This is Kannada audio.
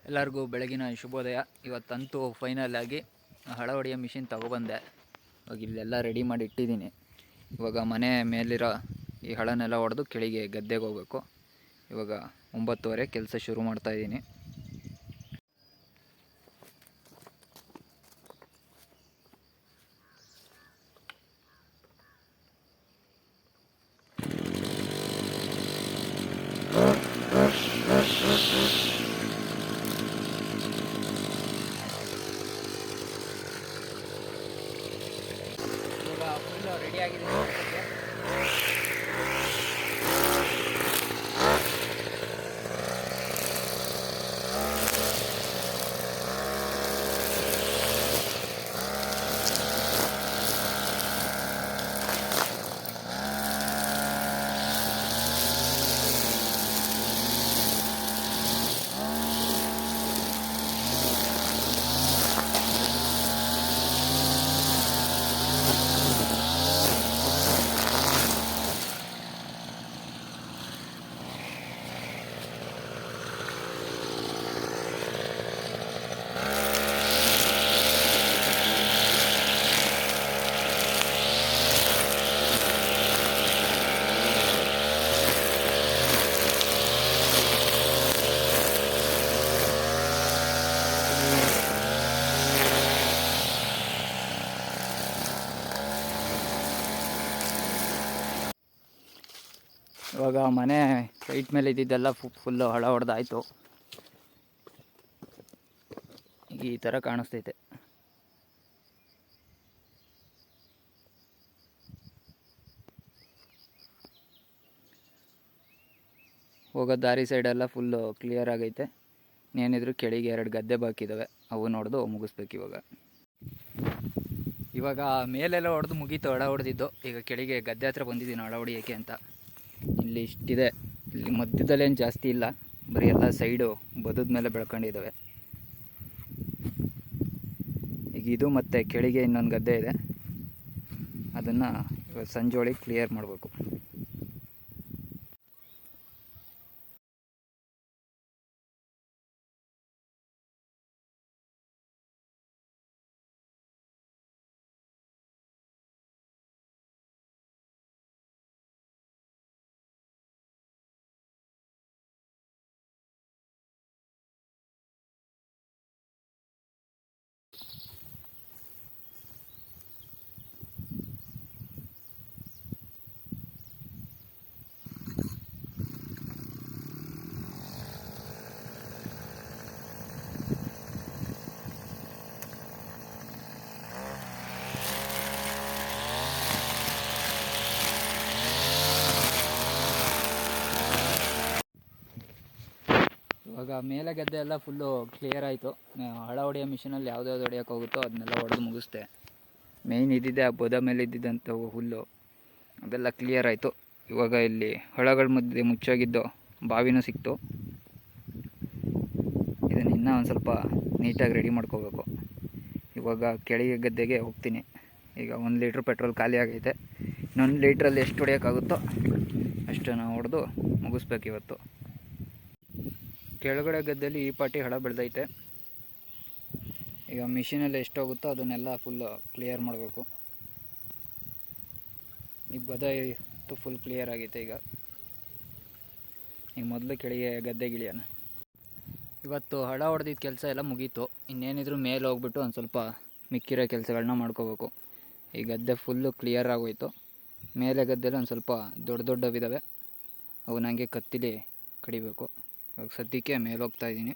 ಎಲ್ಲರಿಗೂ ಬೆಳಗಿನ ಶುಭೋದಯ. ಇವತ್ತಂತೂ ಫೈನಲ್ ಆಗಿ ಹಳ ಹೊಡೆಯೋ ಮಿಷಿನ್ ತೊಗೊಬಂದೆ. ಇವಾಗ ಇಲ್ಲೆಲ್ಲ ರೆಡಿ ಮಾಡಿ ಇಟ್ಟಿದ್ದೀನಿ. ಇವಾಗ ಮನೆ ಮೇಲಿರೋ ಈ ಹಳನೆಲ್ಲ ಹೊಡೆದು ಕೆಳಗೆ ಗದ್ದೆಗೆ ಹೋಗಬೇಕು. ಇವಾಗ 9:30 ಕೆಲಸ ಶುರು ಮಾಡ್ತಾಯಿದ್ದೀನಿ. ಇವಾಗ ಫುಲ್ಲು ರೆಡಿ ಆಗಿದೆ. ಇವಾಗ ಮನೆ ಸೈಟ್ ಮೇಲೆ ಇದ್ದಿದ್ದೆಲ್ಲ ಫುಲ್ಲು ಹಳ ಹೊಡೆದಾಯಿತು. ಈಗ ಈ ಥರ ಕಾಣಿಸ್ತೈತೆ. ಹೋಗೋ ದಾರಿ ಸೈಡೆಲ್ಲ ಫುಲ್ಲು ಕ್ಲಿಯರ್ ಆಗೈತೆ. ಏನಿದ್ರು ಕೆಳಗೆ 2 ಗದ್ದೆ ಬಾಕಿ ಇದ್ದಾವೆ, ಅವು ನೋಡ್ದು ಮುಗಿಸ್ಬೇಕು. ಇವಾಗ ಮೇಲೆಲ್ಲ ಹೊಡೆದು ಮುಗೀತು ಹಳ ಹೊಡೆದಿದ್ದು. ಈಗ ಕೆಳಗೆ ಗದ್ದೆ ಹತ್ರ ಬಂದಿದ್ದೀನಿ ಹಳ ಹೊಡಿಯೋಕ್ಕೆ ಅಂತ. ಇಲ್ಲಿ ಇಷ್ಟಿದೆ. ಇಲ್ಲಿ ಮಧ್ಯದಲ್ಲೇನು ಜಾಸ್ತಿ ಇಲ್ಲ, ಬರೀ ಎಲ್ಲ ಸೈಡು ಬದುದ ಮೇಲೆ ಬೆಳ್ಕೊಂಡಿದ್ದಾವೆ. ಈಗ ಇದು ಮತ್ತು ಕೆಳಗೆ ಇನ್ನೊಂದು ಗದ್ದೆ ಇದೆ, ಅದನ್ನು ಸಂಜೆ ಒಳಗೆ ಕ್ಲಿಯರ್ ಮಾಡಬೇಕು. ಇವಾಗ ಮೇಲೆ ಗದ್ದೆ ಎಲ್ಲ ಫುಲ್ಲು ಕ್ಲಿಯರ್ ಆಯಿತು. ಹಳ ಹೊಡೆಯೋ ಮಿಷಿನಲ್ಲಿ ಯಾವ್ದು ಹೊಡೆಯೋಕೆ ಹೋಗುತ್ತೋ ಅದನ್ನೆಲ್ಲ ಹೊಡೆದು ಮುಗಿಸ್ದೆ. ಮೇಯ್ನ್ ಇದ್ದಿದ್ದೆ ಆ ಬದ ಮೇಲೆ ಇದ್ದಿದ್ದಂಥ ಹುಲ್ಲು, ಅದೆಲ್ಲ ಕ್ಲಿಯರ್ ಆಯಿತು. ಇವಾಗ ಇಲ್ಲಿ ಹಳಗಳ ಮಧ್ಯೆ ಮುಚ್ಚೋಗಿದ್ದು ಬಾವಿನೂ ಸಿಕ್ತು. ಇದನ್ನು ಇನ್ನೂ ಒಂದು ಸ್ವಲ್ಪ ನೀಟಾಗಿ ರೆಡಿ ಮಾಡ್ಕೋಬೇಕು. ಇವಾಗ ಕೆಳಗೆ ಗದ್ದೆಗೆ ಹೋಗ್ತೀನಿ. ಈಗ 1 ಲೀಟ್ರ್ ಪೆಟ್ರೋಲ್ ಖಾಲಿ ಆಗೈತೆ. ಇನ್ನೊಂದು ಲೀಟ್ರಲ್ಲಿ ಎಷ್ಟು ಹೊಡೆಯೋಕ್ಕಾಗುತ್ತೋ ಅಷ್ಟನ್ನು ಹೊಡೆದು ಮುಗಿಸ್ಬೇಕು ಇವತ್ತು. ಕೆಳಗಡೆ ಗದ್ದೆಯಲ್ಲಿ ಈ ಪಾಟಿ ಹಳ ಬೆಳೆದೈತೆ. ಈಗ ಮಿಷಿನಲ್ಲಿ ಎಷ್ಟು ಹೋಗುತ್ತೋ ಅದನ್ನೆಲ್ಲ ಫುಲ್ಲು ಕ್ಲಿಯರ್ ಮಾಡಬೇಕು. ಈ ಬದ ಫುಲ್ ಕ್ಲಿಯರ್ ಆಗೈತೆ. ಈಗ ಮೊದಲು ಕೆಳಗೆ ಗದ್ದೆಗಿಳಿಯೋಣ. ಇವತ್ತು ಹಳ ಹೊಡೆದಿದ್ದ ಕೆಲಸ ಎಲ್ಲ ಮುಗೀತು. ಇನ್ನೇನಿದ್ರು ಮೇಲೆ ಹೋಗ್ಬಿಟ್ಟು ಒಂದು ಸ್ವಲ್ಪ ಮಿಕ್ಕಿರೋ ಕೆಲಸಗಳನ್ನ ಮಾಡ್ಕೋಬೇಕು. ಈ ಗದ್ದೆ ಫುಲ್ಲು ಕ್ಲಿಯರ್ ಆಗೋಯ್ತು. ಮೇಲೆ ಗದ್ದೆಲಿ ಒಂದು ಸ್ವಲ್ಪ ದೊಡ್ಡವಿದ್ದಾವೆ, ಅವು ನನಗೆ ಕತ್ತಿಲಿ ಕಡಿಬೇಕು. ಇವಾಗ ಸದ್ಯಕ್ಕೆ ಮೇಲೆ ಹೋಗ್ತಾಯಿದ್ದೀನಿ.